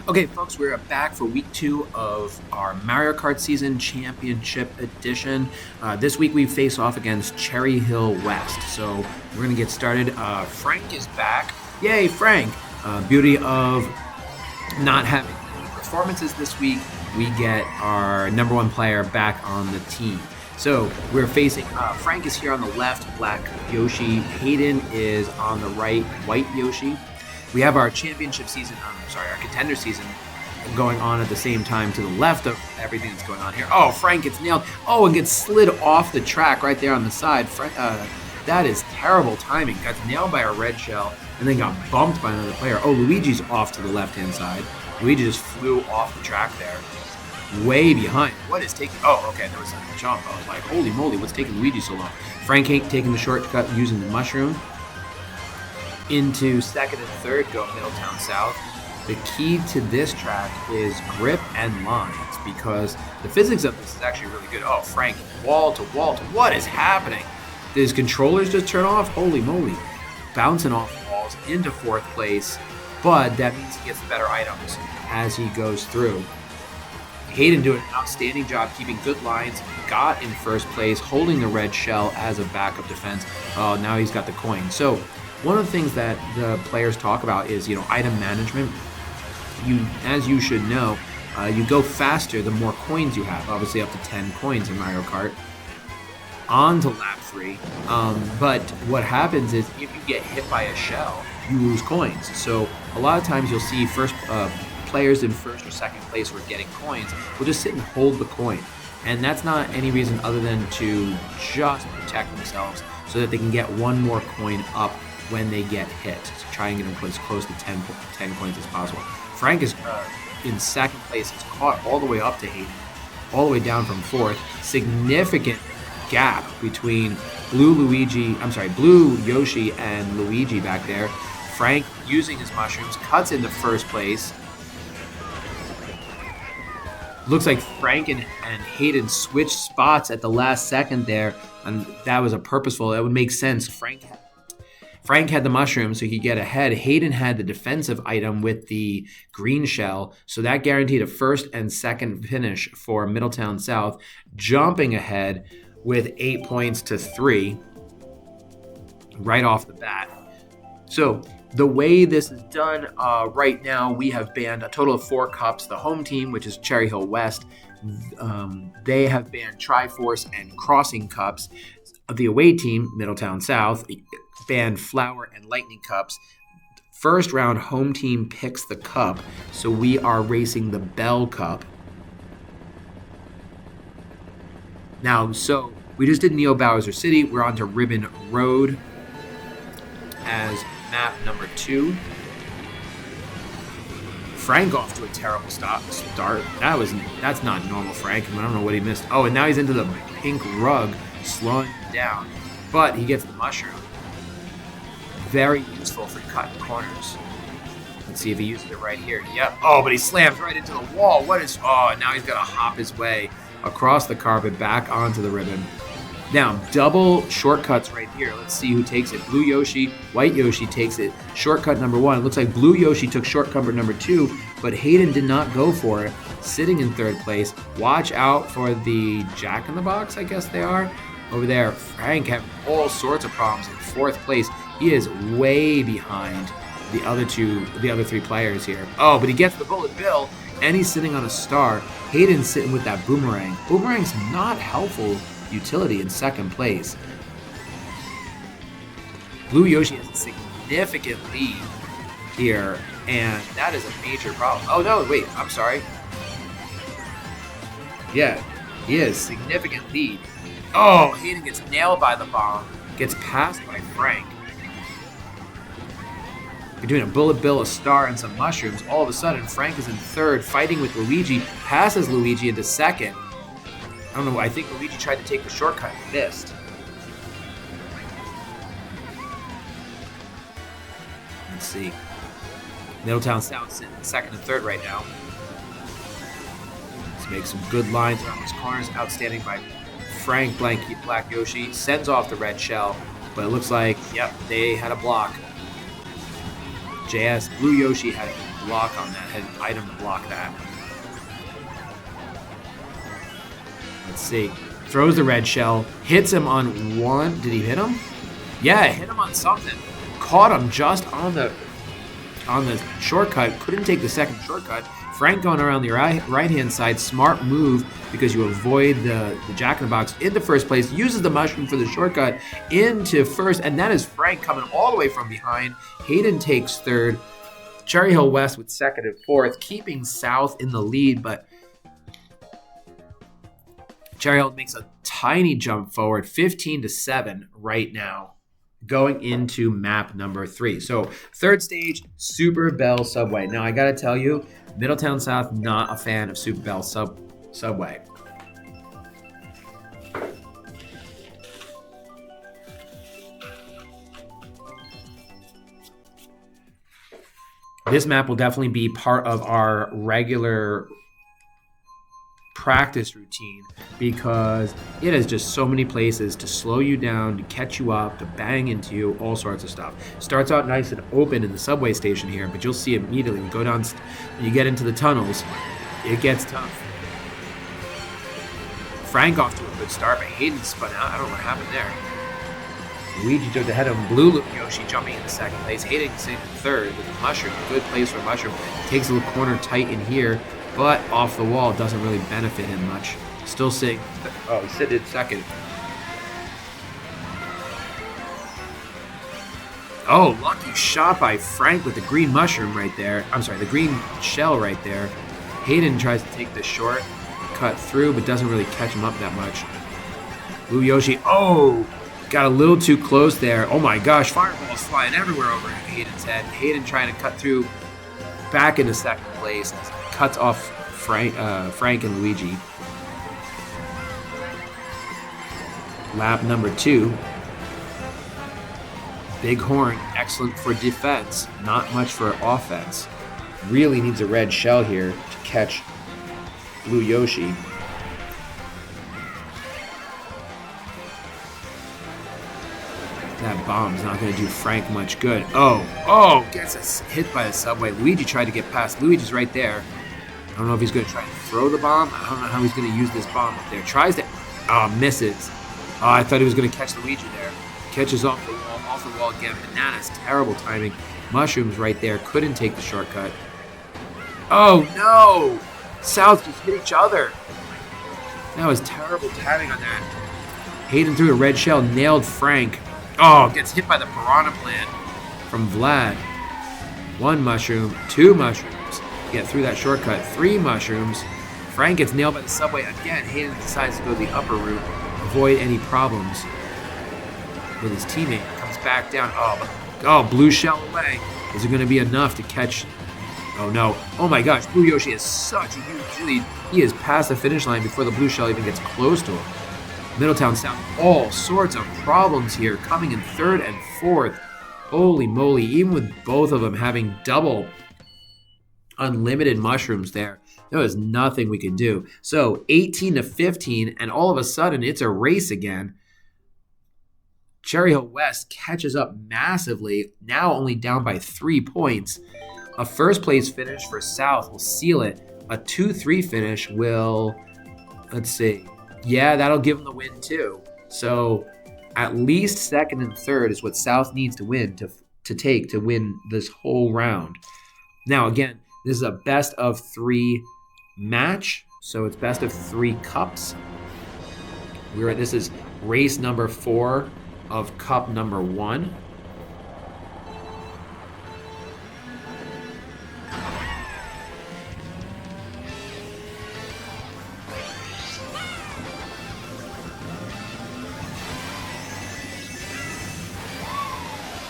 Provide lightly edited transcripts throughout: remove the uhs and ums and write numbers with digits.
Okay, folks, we're back for week 2 of our Mario Kart Season Championship Edition. This week we face off against Cherry Hill West. So we're going to get started. Frank is back. Yay, Frank! Beauty of not having any performances this week, we get our number 1 player back on the team. So we're facing, Frank is here on the left, Black Yoshi. Hayden is on the right, White Yoshi. We have our championship season, our contender season going on at the same time to the left of everything that's going on here. Oh, Frank gets nailed. Oh, and gets slid off the track right there on the side. That is terrible timing. Got nailed by a red shell and then got bumped by another player. Oh, Luigi's off to the left-hand side. Luigi just flew off the track there. Way behind. What is taking... Oh, okay, there was a jump. I was like, holy moly, what's taking Luigi so long? Frank ain't taking the shortcut using the mushroom. Into second and third go Middletown South. The key to this track is grip and lines because the physics of this is actually really good. Oh, Frank, wall to wall to what is happening? Did his controllers just turn off? Holy moly. Bouncing off walls into fourth place, but that means he gets the better items as he goes through. Hayden doing an outstanding job keeping good lines, got in first place, holding the red shell as a backup defense. Oh, now he's got the coin. So one of the things that the players talk about is, item management. As you should know, you go faster the more coins you have. Obviously, up to 10 coins in Mario Kart. On to lap 3. But what happens is if you get hit by a shell, you lose coins. So a lot of times you'll see players in first or second place who are getting coins will just sit and hold the coin. And that's not any reason other than to just protect themselves so that they can get one more coin up when they get hit. So try and get them as close to 10 coins as possible. Frank is in second place. He's caught all the way up to Hayden, all the way down from fourth. Significant gap between Blue Yoshi and Luigi back there. Frank, using his mushrooms, cuts into first place. Looks like Frank and Hayden switched spots at the last second there, and that was that would make sense. Frank had the mushroom, so he could get ahead. Hayden had the defensive item with the green shell, so that guaranteed a first and second finish for Middletown South, jumping ahead with 8 points to 3 right off the bat. So the way this is done right now, we have banned a total of 4 cups. The home team, which is Cherry Hill West, they have banned Triforce and Crossing cups. The away team, Middletown South, banned Flower and Lightning cups. First round, home team picks the cup, so we are racing the Bell Cup. Now, so we just did Neo Bowser City. We're on to Ribbon Road as map number 2. Frank off to a terrible start. That's not normal, Frank. I don't know what he missed. Oh, and now he's into the pink rug, slowing him down. But he gets the mushroom. Very useful for cutting corners. Let's see if he uses it right here. Yep. Oh, but he slams right into the wall. Now he's got to hop his way across the carpet back onto the ribbon. Now, double shortcuts right here. Let's see who takes it. Blue Yoshi, White Yoshi takes it. Shortcut number 1. It looks like Blue Yoshi took shortcut number 2, but Hayden did not go for it, sitting in third place. Watch out for the Jack-in-the-Box, I guess they are. Over there, Frank had all sorts of problems in fourth place. He is way behind the other 3 players here. Oh, but he gets the bullet bill, and he's sitting on a star. Hayden's sitting with that boomerang. Boomerang's not helpful utility in second place. Blue Yoshi has a significant lead here, and that is a major problem. Oh no, wait, I'm sorry. Yeah, he is significant lead. Oh, Hayden gets nailed by the bomb, gets passed by Frank. You're doing a bullet bill, a star, and some mushrooms. All of a sudden, Frank is in third, fighting with Luigi, passes Luigi into second. I don't know, I think Luigi tried to take the shortcut and missed. Let's see. Middletown South sitting in second and third right now. Let's make some good lines around these corners. Outstanding by Frank. Black Yoshi sends off the red shell, but it looks like, yep, they had a block. Blue Yoshi had block on that, had an item to block that. Let's see. Throws the red shell, hits him on one. Did he hit him? Yeah, hit him on something. Caught him just on the shortcut. Couldn't take the second shortcut. Frank going around the right-hand side. Smart move because you avoid the jack-in-the-box into first place. Uses the mushroom for the shortcut into first. And that is Frank coming all the way from behind. Hayden takes third. Cherry Hill West with second and fourth. Keeping South in the lead, but Cherry Hill makes a tiny jump forward. 15-7 right now, going into map number 3. So third stage, Super Bell Subway. Now I gotta tell you, Middletown South, not a fan of Super Bell Subway. This map will definitely be part of our regular practice routine because it has just so many places to slow you down, to catch you up, to bang into you, all sorts of stuff. Starts out nice and open in the subway station here, but you'll see immediately when you go down, when you get into the tunnels, it gets tough. Frank off to a good start, but Hayden spun out. I don't know what happened there. Luigi jumped ahead of him. Blue Yoshi jumping into second place. Hayden sitting in third with the mushroom. Good place for mushroom. Takes a little corner tight in here, but off the wall doesn't really benefit him much. Still sitting. Oh, he's sitting in second. Oh, lucky shot by Frank with the green mushroom right there. I'm sorry, the green shell right there. Hayden tries to take the short cut through, but doesn't really catch him up that much. Blue Yoshi, oh, got a little too close there. Oh my gosh, fireballs flying everywhere over Hayden's head. Hayden trying to cut through back into second place. Cuts off Frank and Luigi. Lap number 2. Big horn, excellent for defense, not much for offense. Really needs a red shell here to catch Blue Yoshi. That bomb's not going to do Frank much good. Oh, gets hit by the subway. Luigi tried to get past. Luigi's right there. I don't know if he's going to try to throw the bomb. I don't know how he's going to use this bomb up there. Tries to, misses. Oh, I thought he was going to catch Luigi there. Catches off the wall again. Bananas, terrible timing. Mushrooms right there. Couldn't take the shortcut. Oh, no. South just hit each other. That was terrible timing on that. Hayden threw a red shell. Nailed Frank. Oh, gets hit by the piranha plant from Vlad. 1 mushroom. 2 mushrooms. Get through that shortcut. 3 mushrooms. Frank gets nailed by the subway again. Hayden decides to go the upper route. Avoid any problems with his teammate. Comes back down. Oh, blue shell away. Is it going to be enough to catch? Oh no. Oh my gosh. Blue Yoshi has such a huge lead. He is past the finish line before the blue shell even gets close to him. Middletown South, all sorts of problems here. Coming in third and fourth. Holy moly. Even with both of them having double unlimited mushrooms there, there was nothing we could do. So 18-15, and all of a sudden it's a race again. Cherry Hill West catches up massively, now only down by 3 points. A first place finish for South will seal it. A 2-3 finish will, let's see. Yeah, that'll give them the win too. So at least second and third is what South needs to win to win this whole round. Now again, this is a best of 3 match, so it's best of 3 cups. This is race number 4 of cup number 1.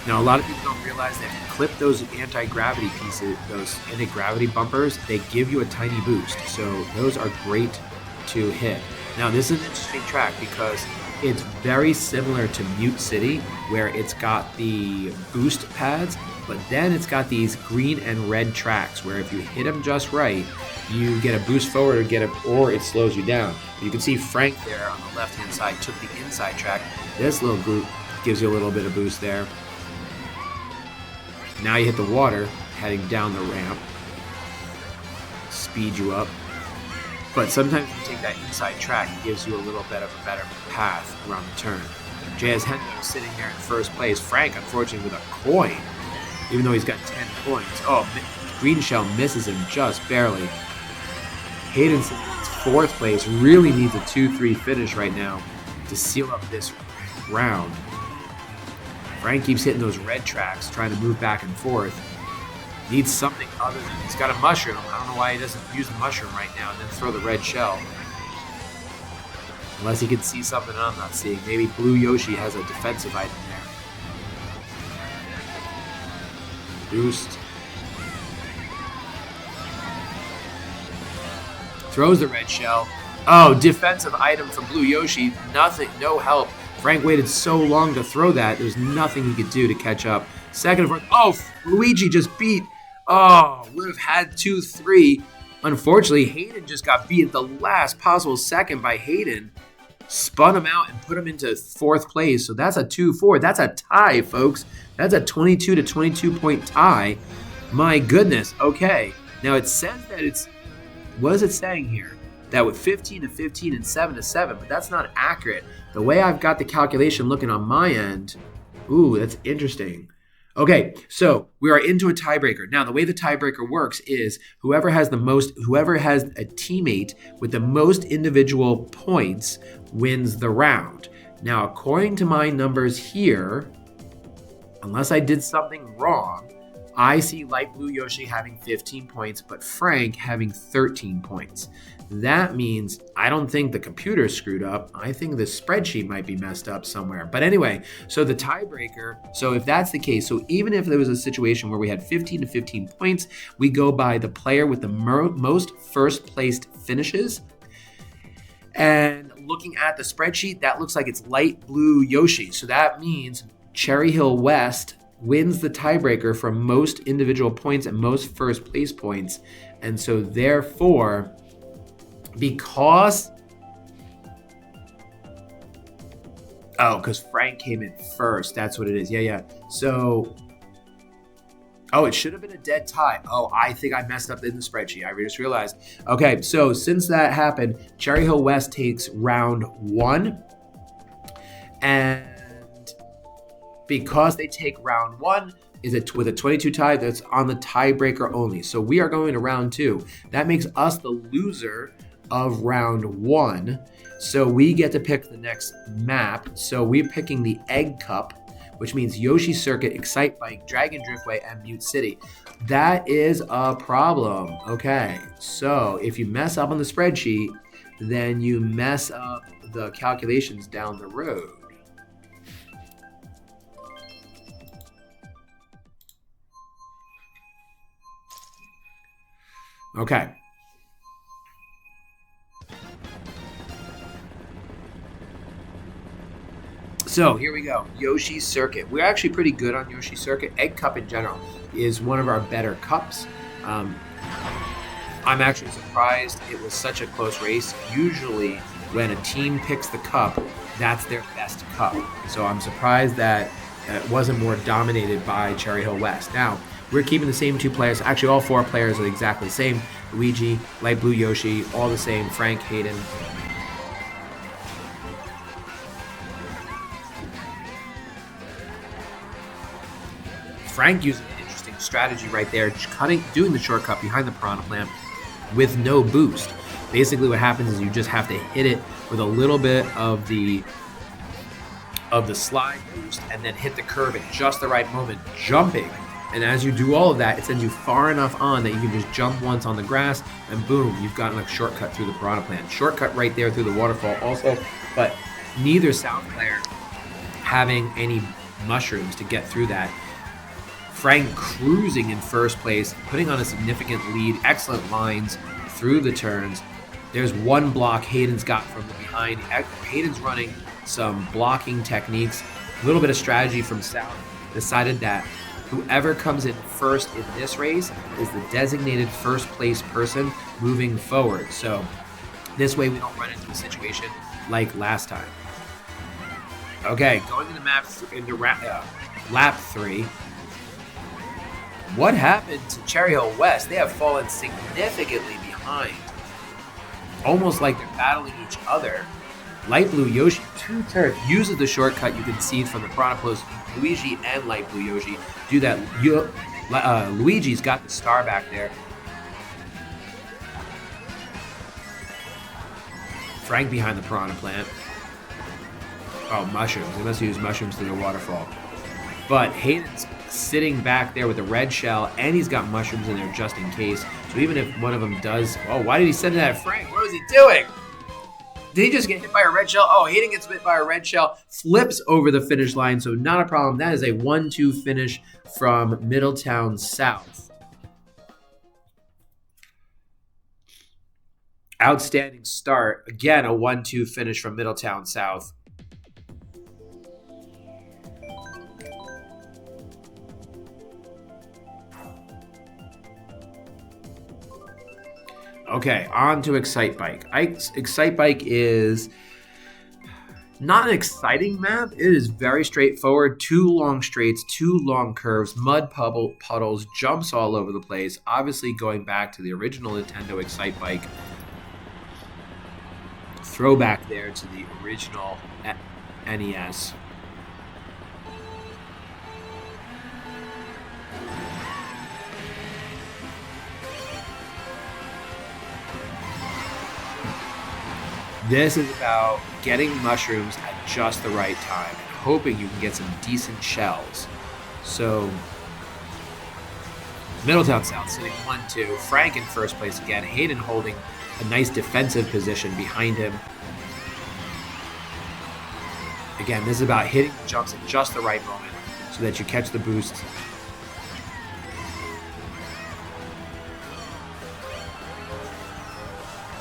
Now, a lot of people don't realize that if you clip those anti-gravity pieces, those anti-gravity bumpers, they give you a tiny boost. So those are great to hit. Now, this is an interesting track because it's very similar to Mute City, where it's got the boost pads, but then it's got these green and red tracks where if you hit them just right, you get a boost forward or it slows you down. You can see Frank there on the left-hand side took the inside track. This little group gives you a little bit of boost there. Now you hit the water, heading down the ramp. speed you up. But sometimes you take that inside track, it gives you a little bit of a better path around the turn. J.S. Hendo sitting there in first place. Frank, unfortunately, with a coin, even though he's got 10 points. Oh, Green Shell misses him just barely. Hayden sitting in fourth place, really needs a 2-3 finish right now to seal up this round. Frank keeps hitting those red tracks, trying to move back and forth. Needs something other than, he's got a mushroom. I don't know why he doesn't use the mushroom right now and then throw the red shell. Unless he can see something I'm not seeing. Maybe Blue Yoshi has a defensive item there. Boost. Throws the red shell. Oh, defensive item from Blue Yoshi. Nothing, no help. Frank waited so long to throw that. There's nothing he could do to catch up. Second of all, oh, Luigi just beat. Oh, would have had 2-3. Unfortunately, Hayden just got beat at the last possible second by Hayden. Spun him out and put him into fourth place. So that's a 2-4. That's a tie, folks. That's a 22 to 22 point tie. My goodness. Okay. Now it says that it's, what is it saying here? That with 15 to 15 and 7 to 7, but that's not accurate. The way I've got the calculation looking on my end, ooh, that's interesting. Okay, so we are into a tiebreaker. Now, the way the tiebreaker works is whoever has a teammate with the most individual points wins the round. Now, according to my numbers here, unless I did something wrong, I see Light Blue Yoshi having 15 points, but Frank having 13 points. That means I don't think the computer screwed up. I think the spreadsheet might be messed up somewhere. But anyway, so the tiebreaker, so if that's the case, so even if there was a situation where we had 15 to 15 points, we go by the player with the most first placed finishes. And looking at the spreadsheet, that looks like it's Light Blue Yoshi. So that means Cherry Hill West wins the tiebreaker for most individual points and most first place points. And so therefore, because Frank came in first. That's what it is. Yeah. So, it should have been a dead tie. Oh, I think I messed up in the spreadsheet. I just realized. Okay, so since that happened, Cherry Hill West takes round 1. And because they take round 1, is it with a 22 tie, that's on the tiebreaker only. So we are going to round 2. That makes us the loser of round 1. So we get to pick the next map. So we're picking the Egg Cup, which means Yoshi Circuit, Excite Bike, Dragon Driftway, and Mute City. That is a problem. Okay, so if you mess up on the spreadsheet, then you mess up the calculations down the road. Okay. So here we go, Yoshi Circuit. We're actually pretty good on Yoshi Circuit. Egg Cup in general is one of our better cups. I'm actually surprised it was such a close race. Usually when a team picks the cup, that's their best cup. So I'm surprised that it wasn't more dominated by Cherry Hill West. Now, we're keeping the same 2 players. Actually, all 4 players are exactly the same. Luigi, Light Blue Yoshi, all the same. Frank, Hayden. Frank used an interesting strategy right there, doing the shortcut behind the Piranha Plant with no boost. Basically what happens is you just have to hit it with a little bit of the slide boost and then hit the curve at just the right moment, jumping. And as you do all of that, it sends you far enough on that you can just jump once on the grass and boom, you've gotten a shortcut through the Piranha Plant. Shortcut right there through the waterfall also, but neither South player having any mushrooms to get through that. Frank cruising in first place, putting on a significant lead, excellent lines through the turns. There's one block Hayden's got from the behind. Hayden's running some blocking techniques, a little bit of strategy from South. Decided that whoever comes in first in this race is the designated first place person moving forward. So this way we don't run into a situation like last time. Okay, going into lap 3. What happened to Cherry Hill West? They have fallen significantly behind. behind. Almost like they're battling each other. Light Blue Yoshi, 2 turns, uses the shortcut you can see from the Piranha Pros. Luigi and Light Blue Yoshi do that. Luigi's got the star back there. Frank behind the Piranha Plant. Oh, mushrooms. They must use mushrooms to the waterfall. But Hayden's sitting back there with the red shell, and he's got mushrooms in there just in case. So even if one of them does... Oh, why did he send that at Frank? What was he doing? Did he just get hit by a red shell? Oh, Hayden gets hit by a red shell, flips over the finish line, so not a problem. That is a 1-2 finish from Middletown South. Outstanding start. Again, a 1-2 finish from Middletown South. Okay, on to Excite Bike. Excite Bike is not an exciting map. It is very straightforward. 2 long straights, 2 long curves, mud puddles, jumps all over the place. Obviously going back to the original Nintendo Excite Bike. Throwback there to the original NES. This is about getting mushrooms at just the right time and hoping you can get some decent shells. So, Middletown South sitting 1-2. Frank in first place again. Hayden holding a nice defensive position behind him. Again, this is about hitting the jumps at just the right moment so that you catch the boost.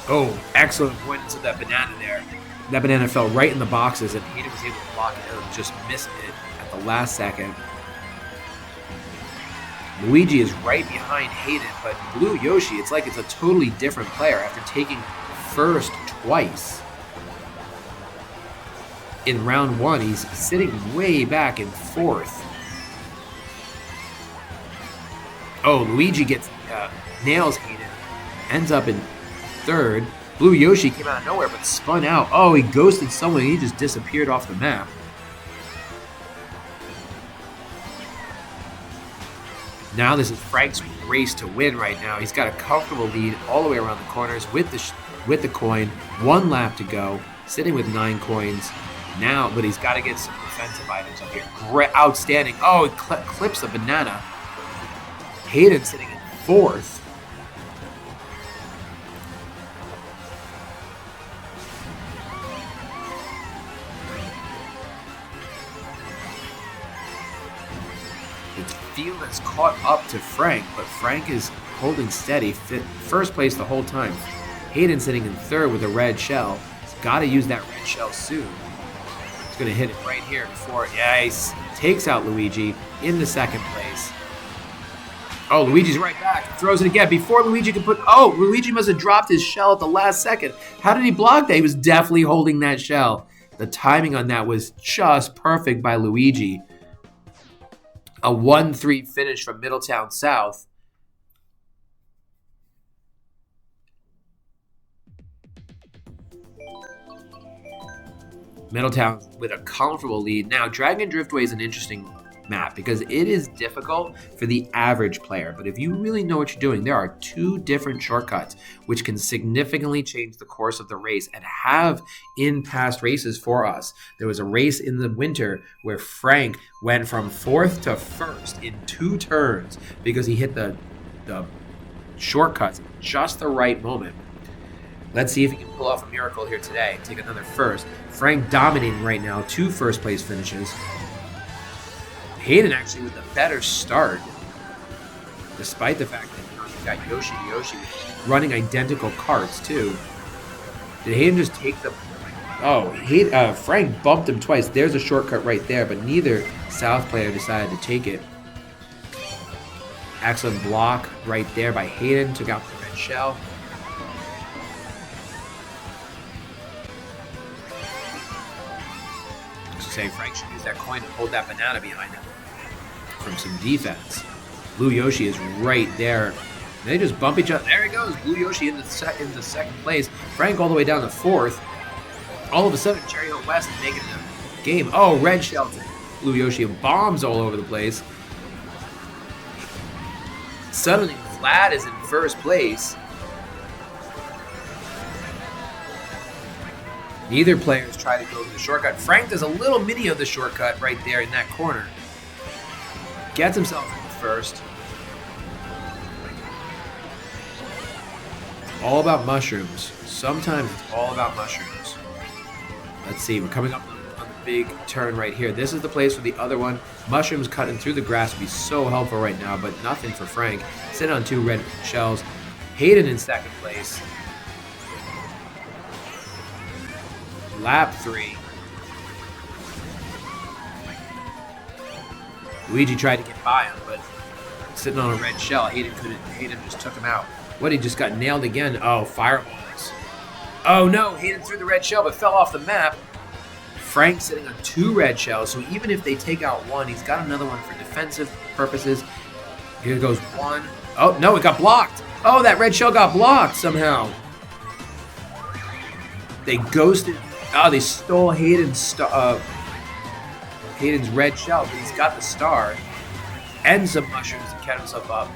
Oh, excellent avoidance of that banana there. That banana fell right in the boxes, and Hayden was able to block it and just missed it at the last second. Luigi is right behind Hayden, but Blue Yoshi, it's like it's a totally different player after taking first twice. In round 1, he's sitting way back in 4th. Oh, Luigi gets nails Hayden, ends up in 3rd. Blue Yoshi came out of nowhere but spun out. Oh, he ghosted someone. He just disappeared off the map. Now this is Frank's race to win right now. He's got a comfortable lead all the way around the corners with the coin. 1 lap to go. Sitting with 9 coins now, but he's got to get some defensive items up here. Outstanding. Oh, he clips the banana. Hayden sitting in 4th. Field has caught up to Frank, but Frank is holding steady, first place the whole time. Hayden sitting in 3rd with a red shell. He's got to use that red shell soon. He's going to hit it right here before, yeah, he takes out Luigi in the 2nd place. Oh, Luigi's right back. Throws it again before Luigi can put, oh, Luigi must have dropped his shell at the last second. How did he block that? He was definitely holding that shell. The timing on that was just perfect by Luigi. A 1-3 finish from Middletown South. Middletown with a comfortable lead. Now, Dragon Driftway is an interesting map because it is difficult for the average player. But if you really know what you're doing, there are 2 different shortcuts which can significantly change the course of the race and have in past races for us. There was a race in the winter where Frank went from 4th to 1st in 2 turns because he hit the shortcuts at just the right moment. Let's see if he can pull off a miracle here today. Take another first. Frank dominating right now, 2 first place finishes. Hayden actually with a better start, despite the fact that you've got Yoshi running identical karts too. Did Hayden just take the... Oh, Frank bumped him twice. There's a shortcut right there, but neither South player decided to take it. Excellent block right there by Hayden. Took out the red shell. Say Frank should use that coin to hold that banana behind him from some defense. Blue Yoshi is right there They just bump each other. There he goes. Blue Yoshi into second place. Frank all the way down to fourth. All of a sudden, Cherry Hill West is making the game. Oh, Red Shelton. Blue Yoshi bombs all over the place. Suddenly, Vlad is in first place. Neither players try to go to the shortcut. Frank does a little mini of the shortcut right there in that corner. Gets himself in first. It's all about mushrooms. Sometimes it's all about mushrooms. Let's see, we're coming up on the big turn right here. This is the place for the other one. Mushrooms cutting through the grass would be so helpful right now, but nothing for Frank. Sitting on 2 red shells. Hayden in second place. Lap 3. Luigi tried to get by him, but sitting on a red shell, Hayden just took him out. What, he just got nailed again? Oh, fireballs. Oh no, Hayden threw the red shell but fell off the map. Frank sitting on 2 red shells, so even if they take out one, he's got another one for defensive purposes. Here goes one. Oh no, it got blocked. Oh, that red shell got blocked somehow. They ghosted. Oh, they stole Hayden's red shell, but he's got the star and some mushrooms to catch himself up.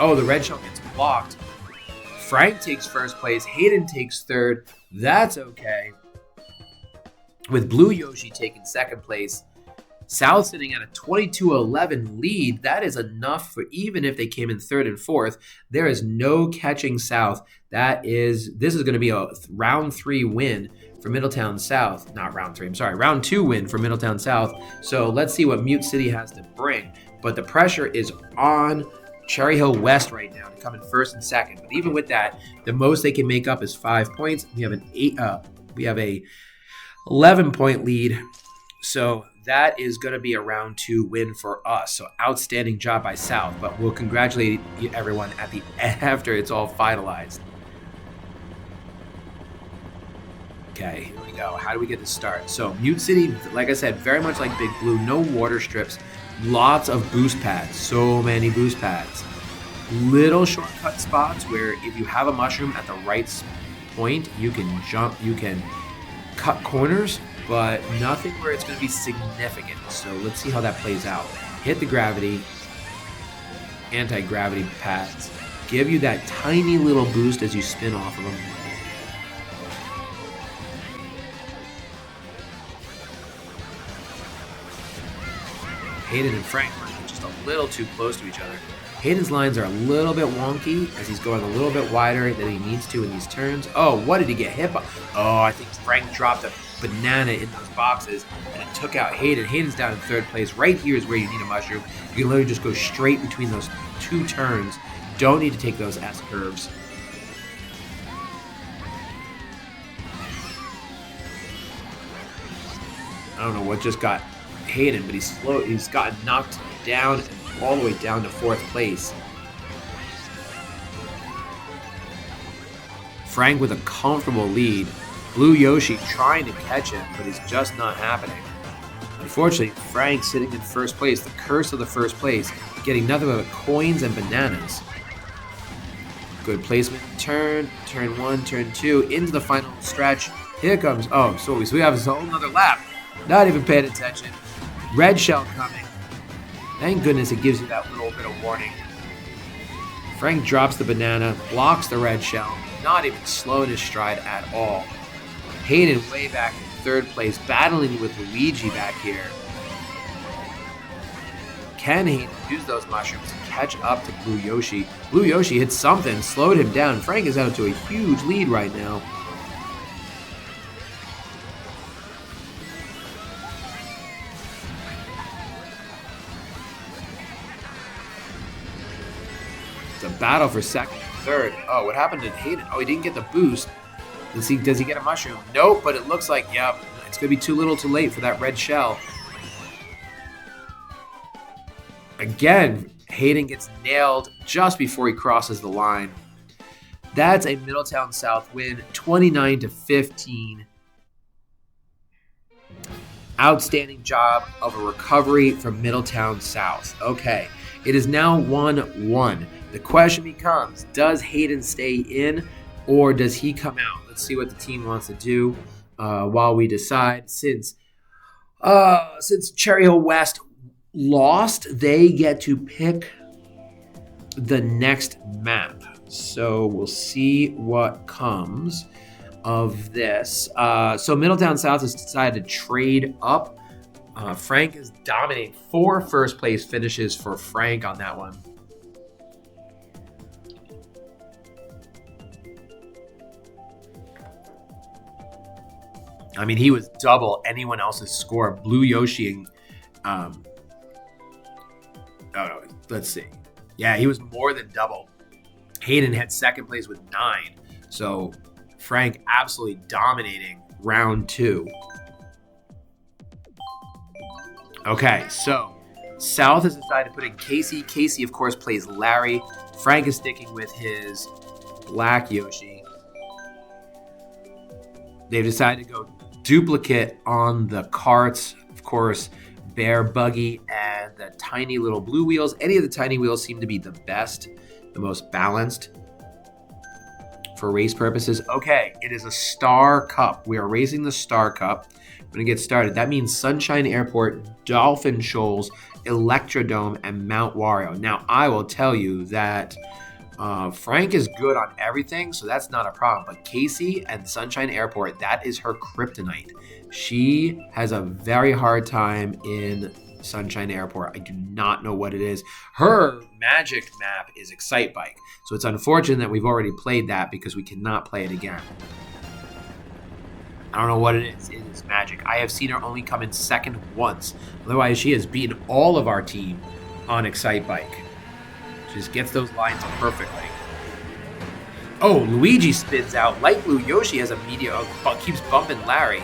Oh, the red shell gets blocked. Frank takes first place. Hayden takes third. That's okay. With Blue Yoshi taking second place. South sitting at a 22-11 lead. That is enough for even if they came in third and fourth. There is no catching South. This is going to be a round 3 win for Middletown South. Not round 3, I'm sorry. Round 2 win for Middletown South. So let's see what Mute City has to bring. But the pressure is on Cherry Hill West right now to come in first and second. But even with that, the most they can make up is 5 points. We have a 11-point lead. So that is going to be a round 2 win for us. So outstanding job by South. But we'll congratulate everyone after it's all finalized. Okay, here we go. How do we get to start? So Mute City, like I said, very much like Big Blue, no water strips, lots of boost pads, so many boost pads. Little shortcut spots where if you have a mushroom at the right point, you can jump, you can cut corners, but nothing where it's going to be significant. So let's see how that plays out. Hit the gravity, anti-gravity pads, give you that tiny little boost as you spin off of them. Hayden and Frank are just a little too close to each other. Hayden's lines are a little bit wonky as he's going a little bit wider than he needs to in these turns. Oh, what did he get hit by? Oh, I think Frank dropped a banana in those boxes and it took out Hayden. Hayden's down in third place. Right here is where you need a mushroom. You can literally just go straight between those 2 turns. Don't need to take those S curves. I don't know what just got Hayden, but he's gotten knocked down and all the way down to 4th place. Frank with a comfortable lead. Blue Yoshi trying to catch him, but it's just not happening. Unfortunately, Frank sitting in first place, the curse of the first place, getting nothing but coins and bananas. Good placement. Turn 1, turn 2, into the final stretch. Here comes, oh, so we have a whole nother lap. Not even paying attention. Red shell coming. Thank goodness it gives you that little bit of warning. Frank drops the banana, blocks the red shell, not even slowing his stride at all. Hayden way back in 3rd place, battling with Luigi back here. Can Hayden use those mushrooms to catch up to Blue Yoshi? Blue Yoshi hit something, slowed him down. Frank is out to a huge lead right now. It's a battle for 2nd and 3rd. Oh, what happened to Hayden? Oh, he didn't get the boost. Does he get a mushroom? Nope, but it looks like, yep, it's going to be too little too late for that red shell. Again, Hayden gets nailed just before he crosses the line. That's a Middletown South win, 29-15. Outstanding job of a recovery from Middletown South. Okay, it is now 1-1. The question becomes, does Hayden stay in or does he come out? Let's see what the team wants to do while we decide. Since Cherry Hill West lost, they get to pick the next map. So we'll see what comes of this. So Middletown South has decided to trade up. Frank is dominating. 4 first place finishes for Frank on that one. I mean, he was double anyone else's score. Blue Yoshi and let's see. Yeah, he was more than double. Hayden had second place with 9. So Frank absolutely dominating round 2. Okay, so South has decided to put in Casey. Casey, of course, plays Larry. Frank is sticking with his Black Yoshi. They've decided to go duplicate on the carts. Of course, Bear Buggy and the tiny little blue wheels. Any of the tiny wheels seem to be the best, the most balanced for race purposes. Okay, it is a Star Cup. We are racing the Star Cup. I'm going to get started. That means Sunshine Airport, Dolphin Shoals, Electrodome, and Mount Wario. Now, I will tell you that Frank is good on everything, so that's not a problem. But Casey and Sunshine Airport, that is her kryptonite. She has a very hard time in Sunshine Airport. I do not know what it is. Her magic map is Excite Bike. So it's unfortunate that we've already played that because we cannot play it again. I don't know what it is. It is magic. I have seen her only come in second once. Otherwise, she has beaten all of our team on Excite Bike. She just gets those lines perfectly. Oh, Luigi spins out. Light Blue Yoshi has a meteor, keeps bumping Larry.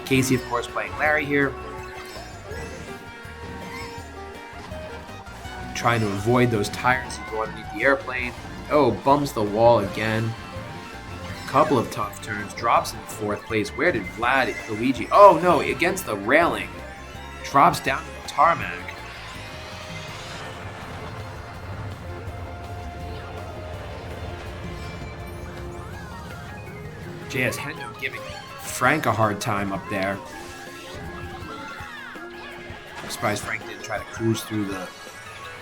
Casey, of course, playing Larry here. Trying to avoid those tires and go underneath the airplane. Oh, bumps the wall again. Couple of tough turns. Drops in 4th place. Where did Luigi? Oh, no, against the railing. Drops down to the tarmac. JS Hendo giving Frank a hard time up there. I'm surprised Frank didn't try to cruise through the...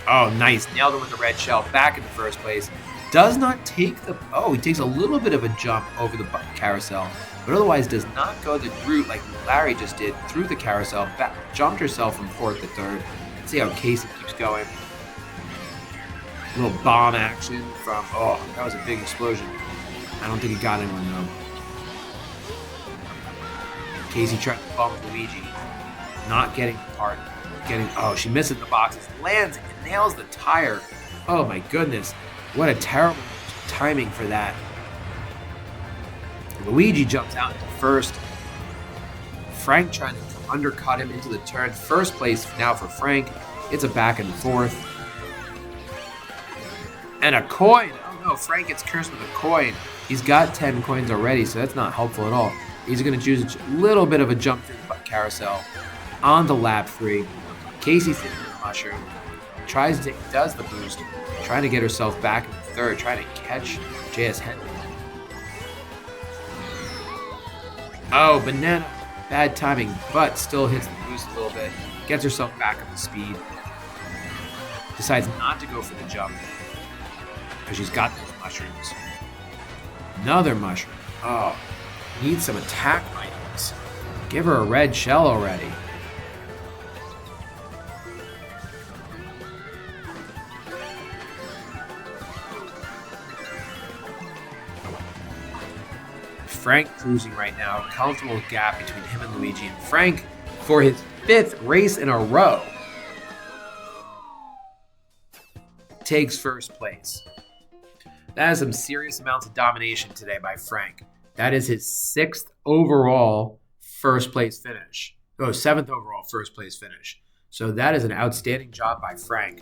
Oh, nice. Nailed him with the red shell. Back into first place. Does not take the... Oh, he takes a little bit of a jump over the carousel, but otherwise does not go the route like Larry just did through the carousel. Jumped herself from 4th to 3rd. Let's see how Casey keeps going. A little bomb action from... Oh, that was a big explosion. I don't think he got anyone, though. Casey trying to bump Luigi. Not getting the part. Oh, she misses the boxes. Lands and nails the tire. Oh, my goodness. What a terrible timing for that. Luigi jumps out into first. Frank trying to undercut him into the turn. First place now for Frank. It's a back and forth. And a coin. Oh, no. Frank gets cursed with a coin. He's got 10 coins already, so that's not helpful at all. He's going to choose a little bit of a jump through the carousel on to lap 3. Casey's hitting the mushroom. Tries to does the boost. Trying to get herself back in 3rd. Trying to catch JS Henry. Oh, Banana. Bad timing, but still hits the boost a little bit. Gets herself back up to speed. Decides not to go for the jump because she's got those mushrooms. Another mushroom. Oh, needs some attack items. Give her a red shell already. Frank cruising right now. Comfortable gap between him and Luigi. And Frank, for his 5th race in a row, takes first place. That is some serious amounts of domination today by Frank. That is his 6th overall first place finish. Oh, 7th overall first place finish. So that is an outstanding job by Frank.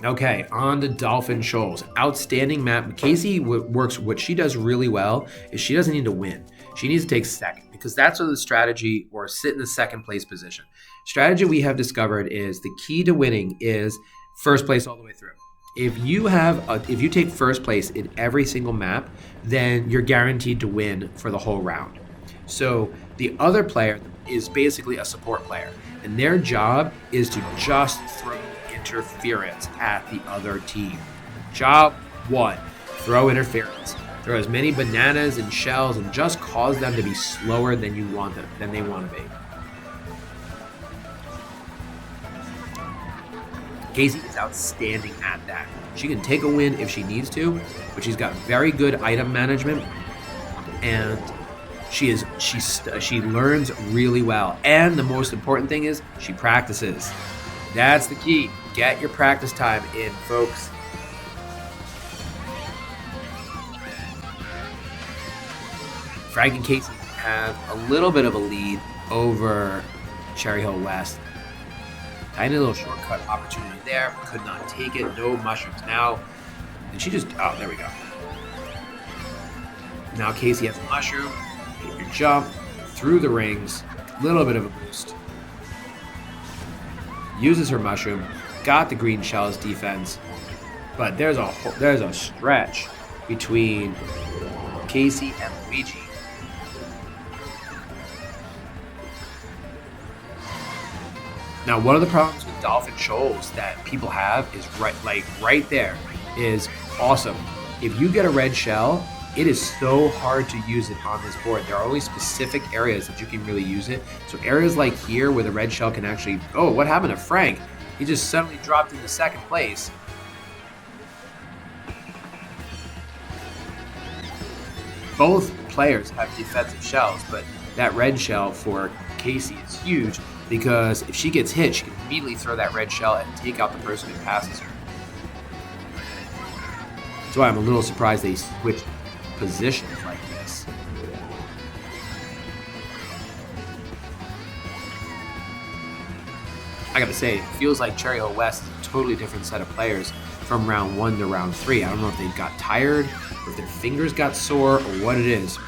Okay, on to Dolphin Shoals. Outstanding map. Casey works, what she does really well is she doesn't need to win. She needs to take second because that's what the strategy, or sit in the second place position. Strategy we have discovered is the key to winning is first place all the way through. If you take first place in every single map, then you're guaranteed to win for the whole round. So the other player is basically a support player, and their job is to just throw interference at the other team. Job one, throw interference. Throw as many bananas and shells and just cause them to be slower than they want to be. Casey is outstanding at that. She can take a win if she needs to, but she's got very good item management, and she learns really well. And the most important thing is she practices. That's the key. Get your practice time in, folks. Frank and Casey have a little bit of a lead over Cherry Hill West. Tiny little shortcut opportunity there. Could not take it. No mushrooms now. And she just, oh, there we go. Now Casey has a mushroom. Hit your jump. Through the rings. Little bit of a boost. Uses her mushroom. Got the green shells defense. But there's a stretch between Casey and Luigi. Now, one of the problems with Dolphin Shoals that people have is right there is awesome. If you get a red shell, it is so hard to use it on this board. There are only specific areas that you can really use it. So areas like here where the red shell can actually, oh, what happened to Frank? He just suddenly dropped into second place. Both players have defensive shells, but that red shell for Casey is huge, because if she gets hit, she can immediately throw that red shell and take out the person who passes her. That's why I'm a little surprised they switched positions like this. I gotta say, it feels like Cherry Hill West is a totally different set of players from round 1 to round 3. I don't know if they got tired, or if their fingers got sore, or what it is.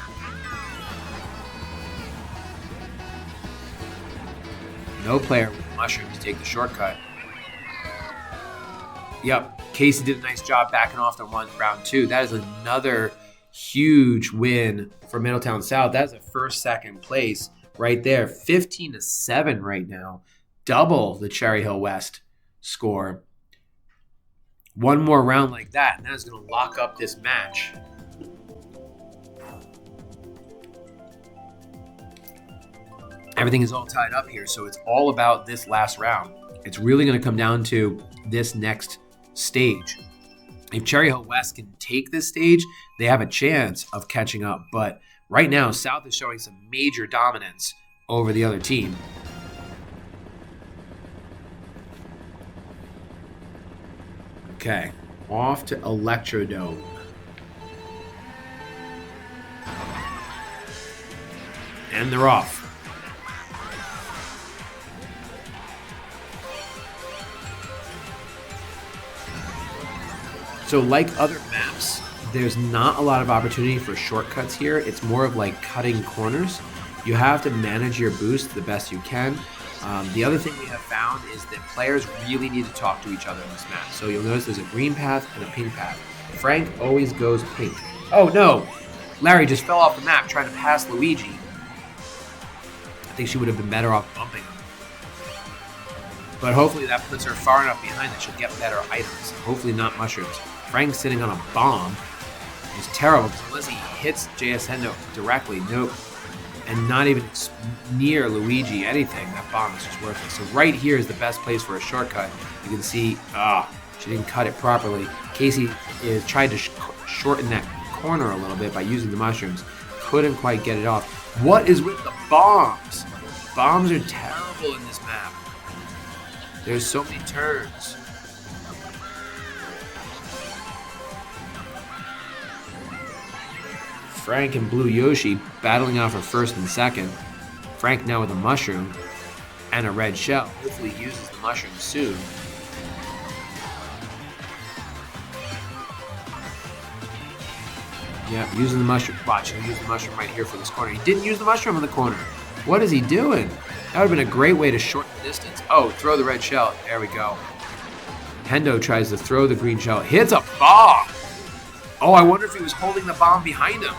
No player with a mushroom to take the shortcut. Yep, Casey did a nice job backing off on round 2. That is another huge win for Middletown South. That's a second place right there. 15-7 right now. Double the Cherry Hill West score. One more round like that, and that is going to lock up this match. Everything is all tied up here, so it's all about this last round. It's really going to come down to this next stage. If Cherry Hill West can take this stage, they have a chance of catching up. But right now, South is showing some major dominance over the other team. Okay, off to Electrodome. And they're off. So like other maps, there's not a lot of opportunity for shortcuts here. It's more of like cutting corners. You have to manage your boost the best you can. The other thing we have found is that players really need to talk to each other in this map. So you'll notice there's a green path and a pink path. Frank always goes pink. Oh no! Larry just fell off the map trying to pass Luigi. I think she would have been better off bumping him. But hopefully that puts her far enough behind that she'll get better items. Hopefully not mushrooms. Frank's sitting on a bomb. It's terrible because unless he hits JSN directly, nope. And not even near Luigi, anything, that bomb is just worthless. So right here is the best place for a shortcut. You can see, she didn't cut it properly. Casey tried to shorten that corner a little bit by using the mushrooms. Couldn't quite get it off. What is with the bombs? Bombs are terrible in this map. There's so many turns. Frank and Blue Yoshi battling out for first and second. Frank now with a mushroom and a red shell. Hopefully he uses the mushroom soon. Yeah, using the mushroom. Watch, he'll use the mushroom right here for this corner. He didn't use the mushroom in the corner. What is he doing? That would have been a great way to shorten the distance. Oh, throw the red shell. There we go. Hendo tries to throw the green shell. Hits a bomb. Oh, I wonder if he was holding the bomb behind him.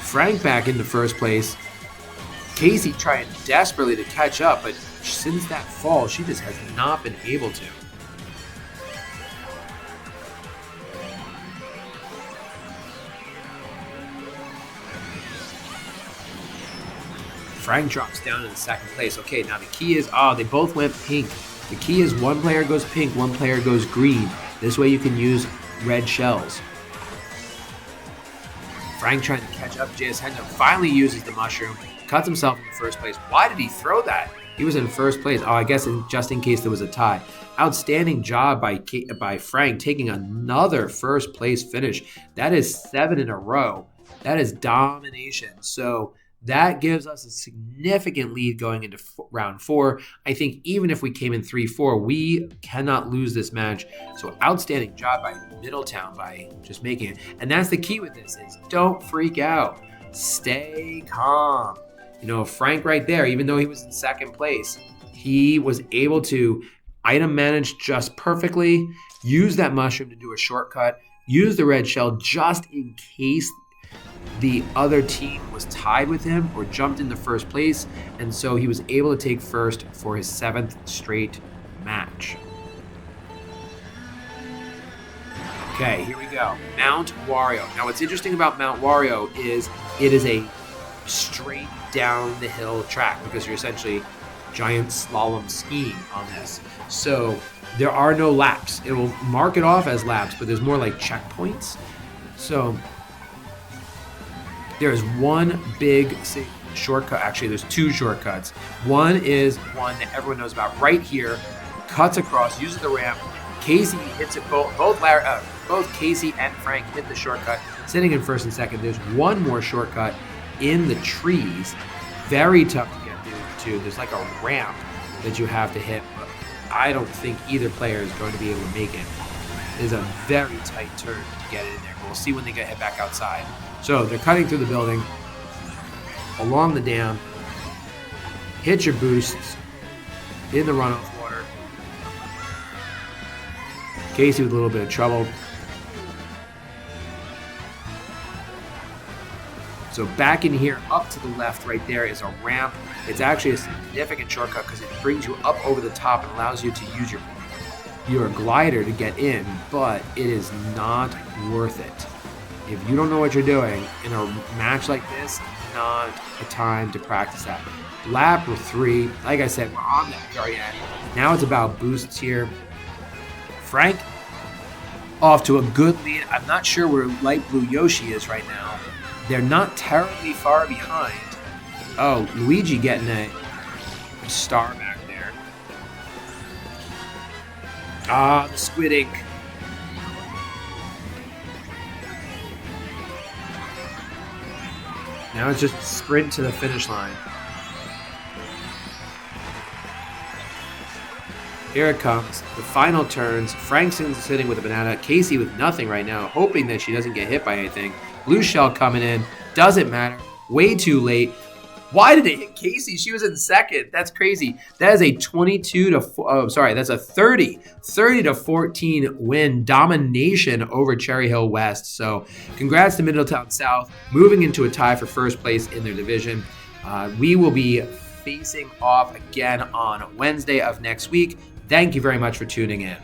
Frank back into first place. Casey trying desperately to catch up, but since that fall, she just has not been able to. Frank drops down in second place. Okay, now the key is, they both went pink. The key is one player goes pink, one player goes green. This way you can use red shells. Frank trying to catch up. JS Hendo finally uses the mushroom, cuts himself in the first place. Why did he throw that? He was in first place. Oh, I guess just in case there was a tie. Outstanding job by Frank taking another first place finish. That is 7 in a row. That is domination. So that gives us a significant lead going into round 4. I think even if we came in 3-4, we cannot lose this match. So outstanding job by Middletown by just making it. And that's the key with this is don't freak out. Stay calm. You know, Frank right there, even though he was in second place, he was able to item manage just perfectly, use that mushroom to do a shortcut, use the red shell just in case the other team was tied with him or jumped into first place, and so he was able to take first for his 7th straight match. Okay, here we go. Mount Wario. Now, what's interesting about Mount Wario is it is a straight down the hill track because you're essentially giant slalom skiing on this. So there are no laps. It will mark it off as laps, but there's more like checkpoints. So there's one big shortcut. Actually, there's 2 shortcuts. One is one that everyone knows about right here. Cuts across, uses the ramp. Casey hits it both Casey and Frank hit the shortcut, sitting in first and second. There's one more shortcut in the trees. Very tough to get to. There's like a ramp that you have to hit, but I don't think either player is going to be able to make it. It is a very tight turn to get it in there. We'll see when they get hit back outside. So they're cutting through the building, along the dam, hit your boosts in the runoff water. Casey with a little bit of trouble. So back in here, up to the left right there is a ramp. It's actually a significant shortcut because it brings you up over the top and allows you to use your glider to get in, but it is not worth it. If you don't know what you're doing in a match like this, not a time to practice that. Lap 3, like I said, we're on the very end. Now it's about boosts here. Frank off to a good lead. I'm not sure where light blue Yoshi is right now. They're not terribly far behind. Oh, Luigi getting a star back there. The squid ink. Now it's just sprint to the finish line. Here it comes. The final turns. Frank's sitting with a banana. Casey with nothing right now, hoping that she doesn't get hit by anything. Blue shell coming in. Doesn't matter. Way too late. Why did it hit Casey? She was in second. That's crazy. That is a 30 to 14 win domination over Cherry Hill West. So congrats to Middletown South, moving into a tie for first place in their division. We will be facing off again on Wednesday of next week. Thank you very much for tuning in.